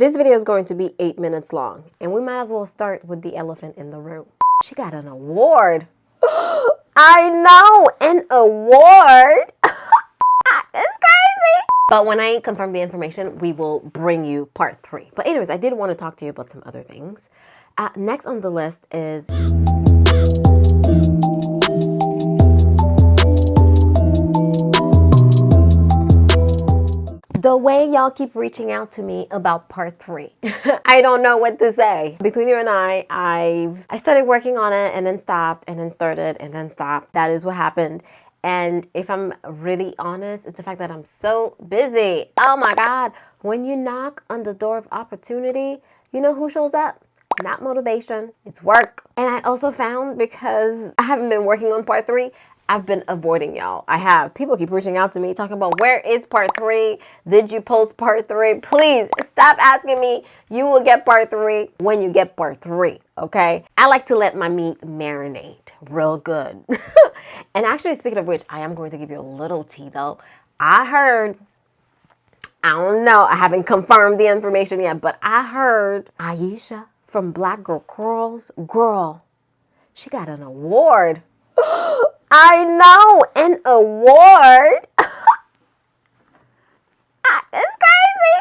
This video is going to be 8 minutes long, and we might as well start with the elephant in the room. She got an award. I know, an award. It's crazy. But when I confirm the information, we will bring you part 3. But anyways, I did want to talk to you about some other things. Next on the list is... the way y'all keep reaching out to me about part 3. I don't know what to say. Between you and I started working on it and then stopped and then started and then stopped. That is what happened. And if I'm really honest, it's the fact that I'm so busy. Oh my God. When you knock on the door of opportunity, you know who shows up? Not motivation, it's work. And I also found, because I haven't been working on part 3, I've been avoiding y'all. I have. People keep reaching out to me talking about, where is part 3? Did you post part 3? Please stop asking me. You will get part 3 when you get part 3, okay? I like to let my meat marinate real good. And actually, speaking of which, I am going to give you a little tea though. I heard, I don't know, I haven't confirmed the information yet, but I heard Aisha from Black Girl Curls, girl, she got an award. I know, an award. It's crazy.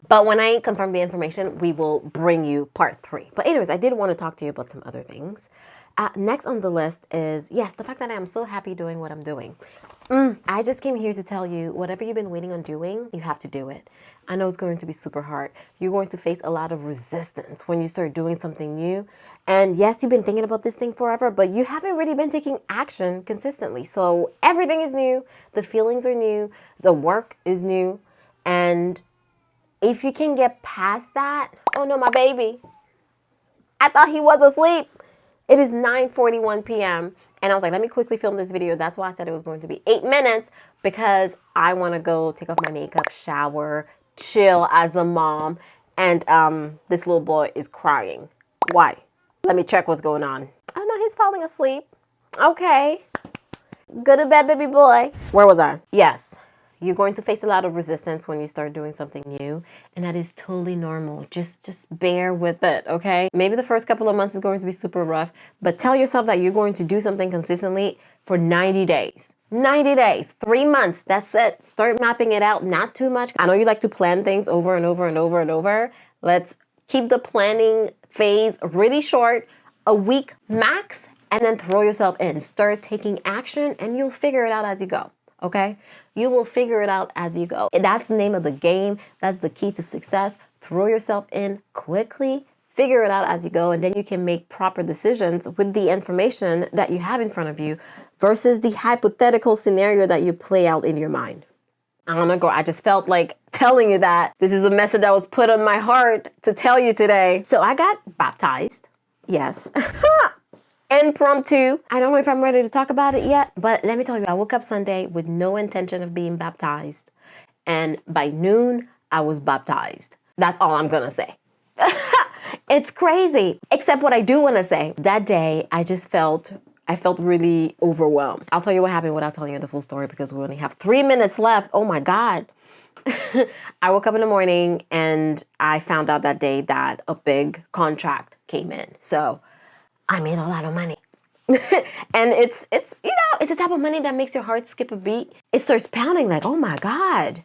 But when I confirm the information, we will bring you part 3. But anyways, I did want to talk to you about some other things. Next on the list is, yes, the fact that I am so happy doing what I'm doing. I just came here to tell you, whatever you've been waiting on doing, you have to do it. I know it's going to be super hard. You're going to face a lot of resistance when you start doing something new. And yes, you've been thinking about this thing forever, but you haven't really been taking action consistently. So everything is new. The feelings are new. The work is new. And if you can get past that, oh no, my baby, I thought he was asleep. It is 9:41 p.m. And I was like, let me quickly film this video. That's why I said it was going to be 8 minutes, because I want to go take off my makeup, shower, chill as a mom. And this little boy is crying. Why? Let me check what's going on. Oh no, he's falling asleep. Okay. Go to bed, baby boy. Where was I? Yes. You're going to face a lot of resistance when you start doing something new, and that is totally normal. Just bear with it, okay? Maybe the first couple of months is going to be super rough, but tell yourself that you're going to do something consistently for 90 days. 90 days, 3 months, that's it. Start mapping it out, not too much. I know you like to plan things over and over and over and over. Let's keep the planning phase really short, a week max, and then throw yourself in. Start taking action, and you'll figure it out as you go. Okay? You will figure it out as you go. That's the name of the game. That's the key to success. Throw yourself in quickly, figure it out as you go, and then you can make proper decisions with the information that you have in front of you versus the hypothetical scenario that you play out in your mind. I don't know, girl, I just felt like telling you that. This is a message that was put on my heart to tell you today. So I got baptized. Yes. Impromptu. I don't know if I'm ready to talk about it yet, but let me tell you, I woke up Sunday with no intention of being baptized. And by noon, I was baptized. That's all I'm gonna say. It's crazy. Except what I do want to say. That day, I felt really overwhelmed. I'll tell you what happened without telling you the full story, because we only have 3 minutes left. Oh my God. I woke up in the morning and I found out that day that a big contract came in. So I made a lot of money. And it's you know, it's the type of money that makes your heart skip a beat. It starts pounding like, oh my God.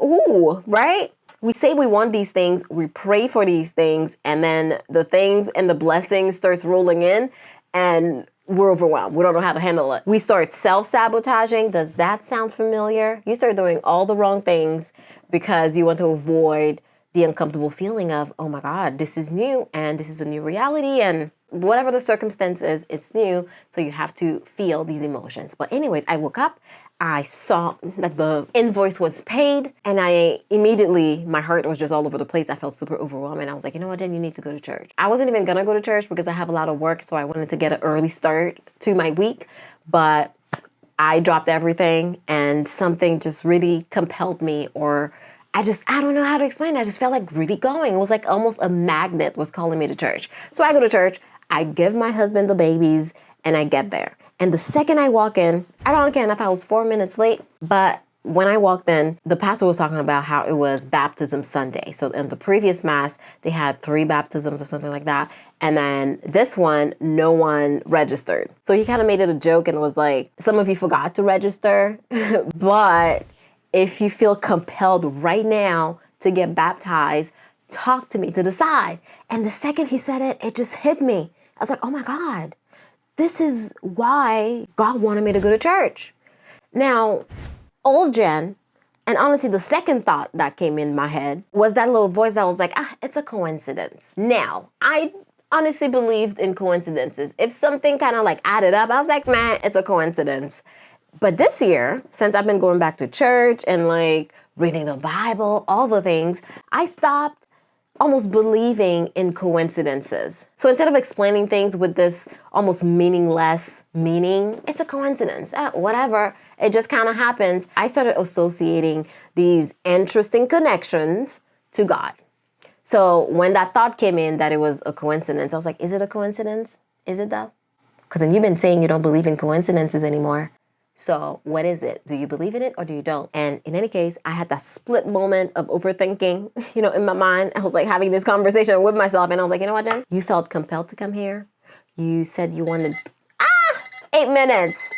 Ooh, right? We say we want these things, we pray for these things, and then the things and the blessings starts rolling in, and we're overwhelmed. We don't know how to handle it. We start self-sabotaging. Does that sound familiar? You start doing all the wrong things because you want to avoid the uncomfortable feeling of, oh my God, this is new, and this is a new reality, and whatever the circumstance is, it's new, so you have to feel these emotions. But anyways, I woke up, I saw that the invoice was paid, and I immediately, my heart was just all over the place. I felt super overwhelmed, and I was like, you know what, Jen, you need to go to church. I wasn't even gonna go to church because I have a lot of work, so I wanted to get an early start to my week, but I dropped everything, and something just really compelled me, or I don't know how to explain it. I just felt like really going. It was like almost a magnet was calling me to church. So I go to church, I give my husband the babies, and I get there. And the second I walk in, I don't care if I was 4 minutes late, but when I walked in, the pastor was talking about how it was baptism Sunday. So in the previous mass, they had 3 baptisms or something like that. And then this one, no one registered. So he kind of made it a joke and was like, some of you forgot to register, but if you feel compelled right now to get baptized, talk to me to the side. And the second he said it, it just hit me. I was like, oh my God, this is why God wanted me to go to church. Now, old Jen, and honestly, the second thought that came in my head was that little voice that was like, it's a coincidence. Now, I honestly believed in coincidences. If something kind of like added up, I was like, man, it's a coincidence. But this year, since I've been going back to church and like reading the Bible, all the things, I stopped almost believing in coincidences. So instead of explaining things with this almost meaningless meaning, it's a coincidence, whatever, it just kind of happens. I started associating these interesting connections to God. So when that thought came in that it was a coincidence, I was like, is it a coincidence? Is it though? Because then you've been saying you don't believe in coincidences anymore. So what is it? Do you believe in it or do you don't? And in any case, I had that split moment of overthinking, in my mind. I was like having this conversation with myself and I was like, you know what, Jen? You felt compelled to come here. You said you wanted, 8 minutes.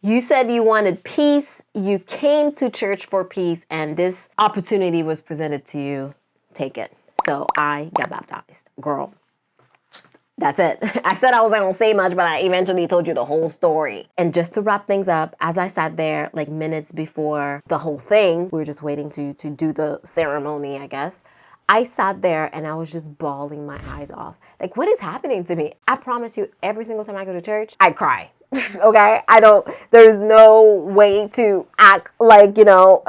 You said you wanted peace. You came to church for peace and this opportunity was presented to you. Take it. So I got baptized. Girl. That's it. I said I wasn't going to say much, but I eventually told you the whole story. And just to wrap things up, as I sat there like minutes before the whole thing, we were just waiting to do the ceremony, I guess. I sat there and I was just bawling my eyes off. Like, what is happening to me? I promise you, every single time I go to church, I cry. Okay? There's no way to act like,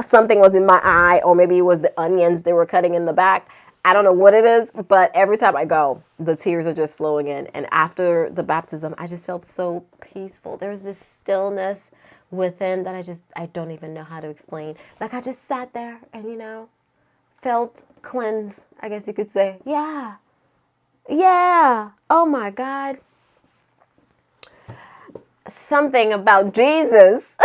something was in my eye or maybe it was the onions they were cutting in the back. I don't know what it is, but every time I go, the tears are just flowing in. And after the baptism, I just felt so peaceful. There was this stillness within that I don't even know how to explain. Like I just sat there and, felt cleansed, I guess you could say. Yeah. Oh my God. Something about Jesus.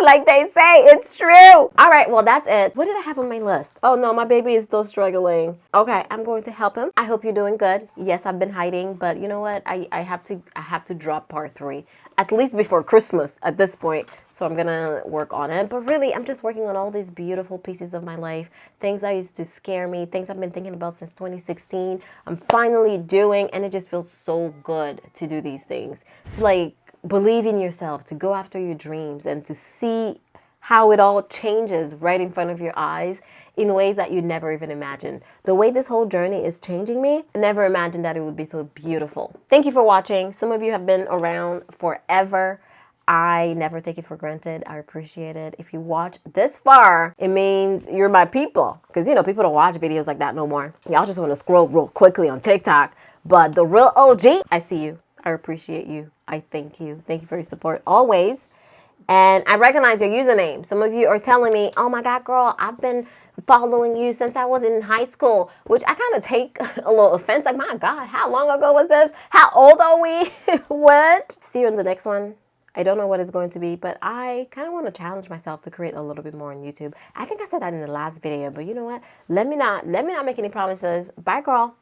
Like they say, it's true. All right, well, that's it. What did I have on my list? Oh no, my baby is still struggling. Okay, I'm going to help him. I hope you're doing good. Yes, I've been hiding, but you know what? I have to drop part 3, at least before Christmas at this point. So I'm gonna work on it. But really, I'm just working on all these beautiful pieces of my life, things that used to scare me, things I've been thinking about since 2016. I'm finally doing, and it just feels so good to do these things. To believe in yourself, to go after your dreams, and to see how it all changes right in front of your eyes in ways that you never even imagined. The way this whole journey is changing me, I never imagined that it would be so beautiful. Thank you for watching. Some of you have been around forever. I never take it for granted. I appreciate it. If you watch this far, it means you're my people. Because, people don't watch videos like that no more. Y'all just want to scroll real quickly on TikTok. But the real OG, I see you. I appreciate you. I thank you. Thank you for your support always. And I recognize your username. Some of you are telling me, oh my God, girl, I've been following you since I was in high school, which I kind of take a little offense. Like, my God, how long ago was this? How old are we? What? See you in the next one. I don't know what it's going to be, but I kind of want to challenge myself to create a little bit more on YouTube. I think I said that in the last video, but you know what? Let me not make any promises. Bye, girl.